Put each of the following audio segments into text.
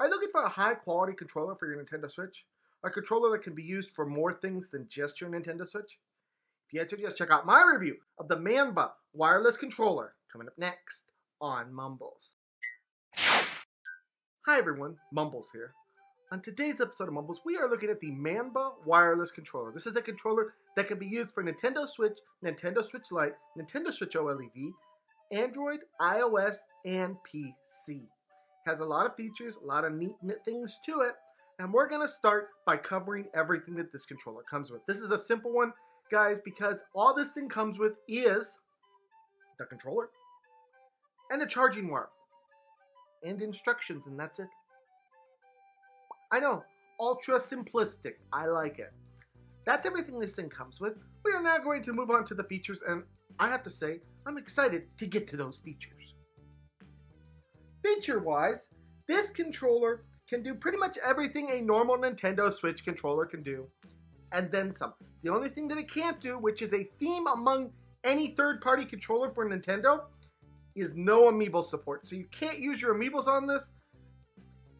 Are you looking for a high quality controller for your Nintendo Switch? A controller that can be used for more things than just your Nintendo Switch? If you answered yes, check out my review of the Manba wireless controller coming up next on Mumbles. Hi everyone, Mumbles here. On today's episode of Mumbles, we are looking at the Manba wireless controller. This is a controller that can be used for Nintendo Switch, Nintendo Switch Lite, Nintendo Switch OLED, Android, iOS, and PC. Has a lot of features, a lot of neat things to it, and we're going to start by covering everything that this controller comes with. This is a simple one, guys, because all this thing comes with is the controller and a charging wire and instructions, and that's it. I know, ultra simplistic. I like it. That's everything this thing comes with. We are now going to move on to the features, and I have to say, I'm excited to get to those features. Feature-wise, this controller can do pretty much everything a normal Nintendo Switch controller can do, and then some. The only thing that it can't do, which is a theme among any third-party controller for Nintendo, is no amiibo support. So you can't use your amiibos on this.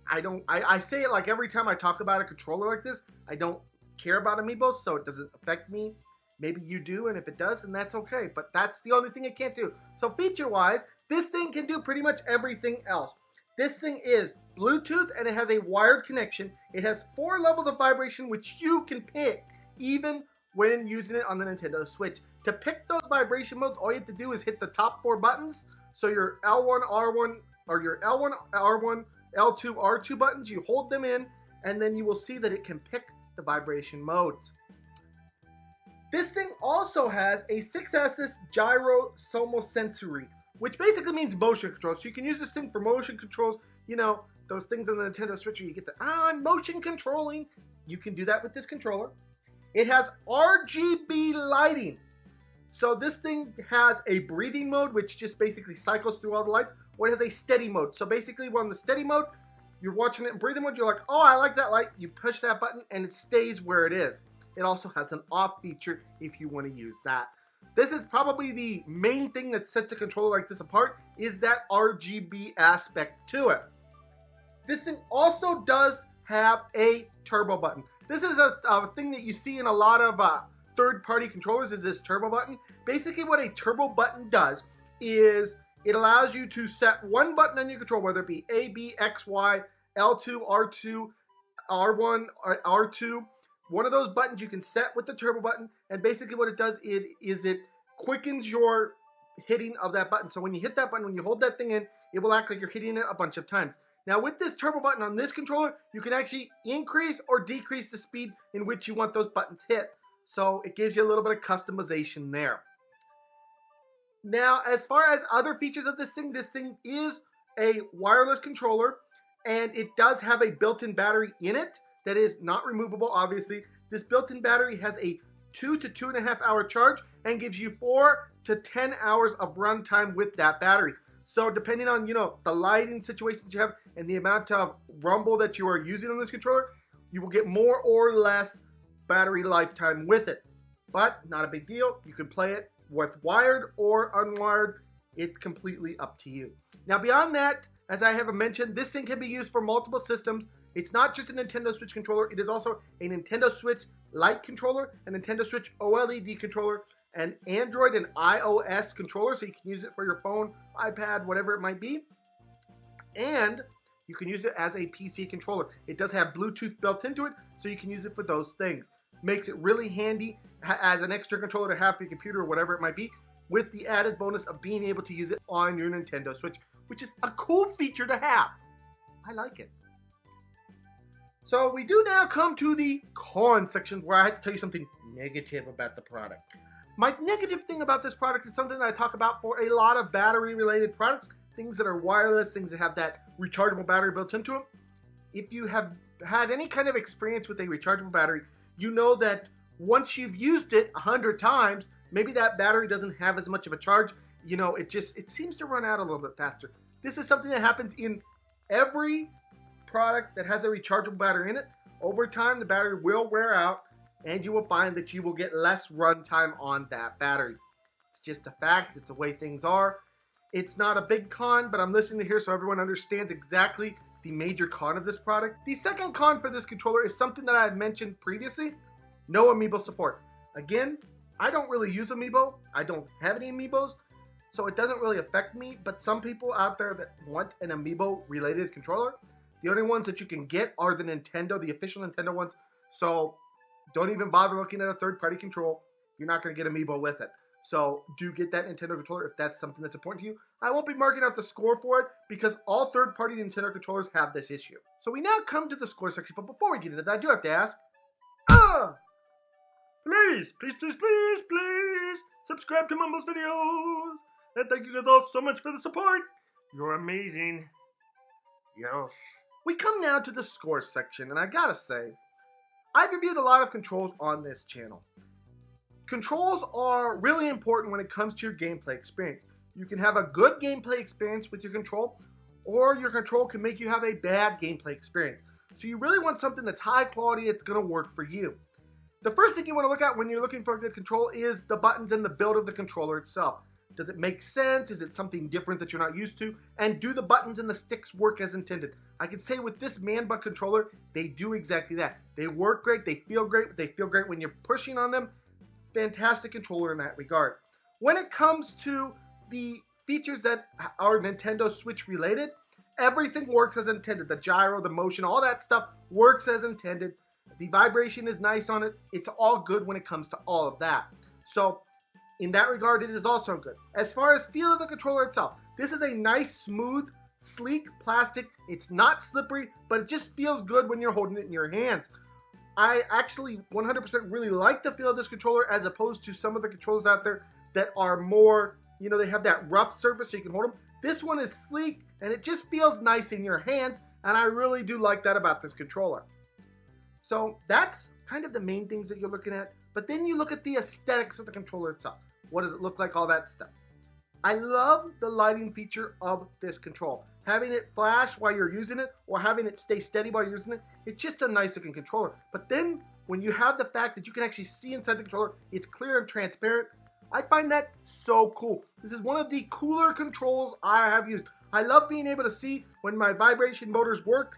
I say it like every time I talk about a controller like this. I don't care about amiibos, so it doesn't affect me. Maybe you do, and if it does, then that's okay. But that's the only thing it can't do. So feature-wise, this thing can do pretty much everything else. This thing is Bluetooth, and it has a wired connection. It has 4 levels of vibration, which you can pick, even when using it on the Nintendo Switch. To pick those vibration modes, all you have to do is hit the top 4 buttons. So your L1, R1, or your L1, R1, L2, R2 buttons, you hold them in, and then you will see that it can pick the vibration modes. This thing also has a 6-axis gyro somosensory, which basically means motion control. So you can use this thing for motion controls. You know, those things on the Nintendo Switch where you get I'm motion controlling. You can do that with this controller. It has RGB lighting. So this thing has a breathing mode, which just basically cycles through all the lights, or it has a steady mode. So basically, when the steady mode, you're watching it in breathing mode, you're like, oh, I like that light. You push that button, and it stays where it is. It also has an off feature if you want to use that. This is probably the main thing that sets a controller like this apart, is that RGB aspect to it. This thing also does have a turbo button. This is a thing that you see in a lot of third-party controllers, is this turbo button. Basically what a turbo button does is it allows you to set one button on your controller, whether it be A, B, X, Y, L2, R2, R1, or R2. One of those buttons you can set with the turbo button, and basically what it does is it quickens your hitting of that button. So when you hit that button, when you hold that thing in, it will act like you're hitting it a bunch of times. Now with this turbo button on this controller, you can actually increase or decrease the speed in which you want those buttons hit. So it gives you a little bit of customization there. Now as far as other features of this thing is a wireless controller, and it does have a built-in battery in it that is not removable, obviously. This built-in battery has a 2 to 2.5 hour charge and gives you 4 to 10 hours of runtime with that battery. So depending on, the lighting situations you have and the amount of rumble that you are using on this controller, you will get more or less battery lifetime with it. But not a big deal. You can play it with wired or unwired. It's completely up to you. Now beyond that, as I have mentioned, this thing can be used for multiple systems. It's not just a Nintendo Switch controller. It is also a Nintendo Switch Lite controller, a Nintendo Switch OLED controller, an Android and iOS controller, so you can use it for your phone, iPad, whatever it might be. And you can use it as a PC controller. It does have Bluetooth built into it, so you can use it for those things. Makes it really handy as an extra controller to have for your computer or whatever it might be, with the added bonus of being able to use it on your Nintendo Switch, which is a cool feature to have. I like it. So we do now come to the con section, where I have to tell you something negative about the product. My negative thing about this product is something that I talk about for a lot of battery related products, things that are wireless, things that have that rechargeable battery built into them. If you have had any kind of experience with a rechargeable battery, you know that once you've used it 100 times, maybe that battery doesn't have as much of a charge. It seems to run out a little bit faster. This is something that happens in every product that has a rechargeable battery in it. Over time, the battery will wear out, and you will find that you will get less runtime on that battery. It's just a fact. It's the way things are. It's not a big con, but I'm listening to here so everyone understands exactly the major con of this product. The second con for this controller is something that I've mentioned previously: no amiibo support. Again, I don't really use amiibo. I don't have any amiibos, so it doesn't really affect me. But some people out there that want an amiibo related controller, the only ones that you can get are the official Nintendo ones. So don't even bother looking at a third-party control. You're not going to get amiibo with it. So do get that Nintendo controller if that's something that's important to you. I won't be marking out the score for it because all third-party Nintendo controllers have this issue. So we now come to the score section, but before we get into that, I do have to ask, please subscribe to MumblesVideos. And thank you guys all so much for the support. You're amazing. Yes. We come now to the score section, and I gotta say, I've reviewed a lot of controls on this channel. Controls are really important when it comes to your gameplay experience. You can have a good gameplay experience with your control, or your control can make you have a bad gameplay experience. So you really want something that's high quality, it's going to work for you. The first thing you want to look at when you're looking for a good control is the buttons and the build of the controller itself. Does it make sense? Is it something different that you're not used to? And do the buttons and the sticks work as intended? I can say with this Manba controller, they do exactly that. They work great, they feel great when you're pushing on them. Fantastic controller in that regard. When it comes to the features that are Nintendo Switch related, everything works as intended. The gyro, the motion, all that stuff works as intended. The vibration is nice on it. It's all good when it comes to all of that. So in that regard, it is also good. As far as feel of the controller itself, this is a nice, smooth, sleek plastic. It's not slippery, but it just feels good when you're holding it in your hands. I actually 100% really like the feel of this controller as opposed to some of the controllers out there that are more, they have that rough surface so you can hold them. This one is sleek and it just feels nice in your hands, and I really do like that about this controller. So that's kind of the main things that you're looking at, but then you look at the aesthetics of the controller itself. What does it look like? All that stuff. I love the lighting feature of this control. Having it flash while you're using it or having it stay steady while you're using it, it's just a nice looking controller. But then when you have the fact that you can actually see inside the controller, it's clear and transparent, I find that so cool. This is one of the cooler controls I have used. I love being able to see when my vibration motors work.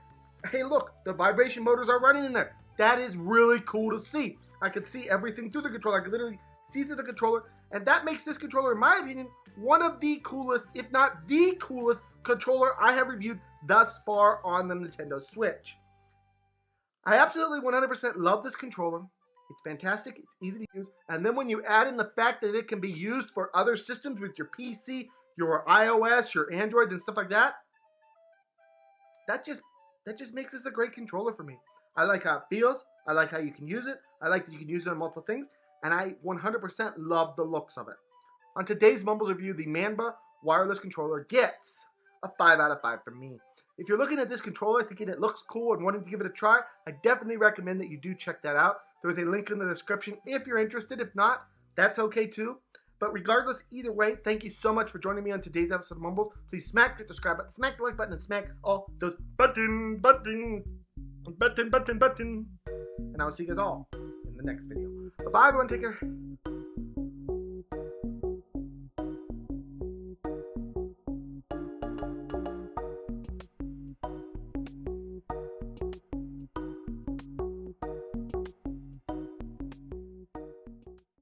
Hey look, the vibration motors are running in there. That is really cool to see. I can see everything through the controller. I can literally see through the controller. And that makes this controller, in my opinion, one of the coolest, if not the coolest, controller I have reviewed thus far on the Nintendo Switch. I absolutely 100% love this controller. It's fantastic, it's easy to use, and then when you add in the fact that it can be used for other systems with your PC, your iOS, your Android, and stuff like that, that just makes this a great controller for me. I like how it feels, I like how you can use it, I like that you can use it on multiple things, and I 100% love the looks of it. On today's Mumbles review, the Manba wireless controller gets a 5 out of 5 from me. If you're looking at this controller thinking it looks cool and wanting to give it a try, I definitely recommend that you do check that out. There's a link in the description if you're interested. If not, that's okay too. But regardless, either way, thank you so much for joining me on today's episode of Mumbles. Please smack the subscribe button, smack the like button, and smack all those button. And I will see you guys all in the next video. Bye-bye, everyone. Take care.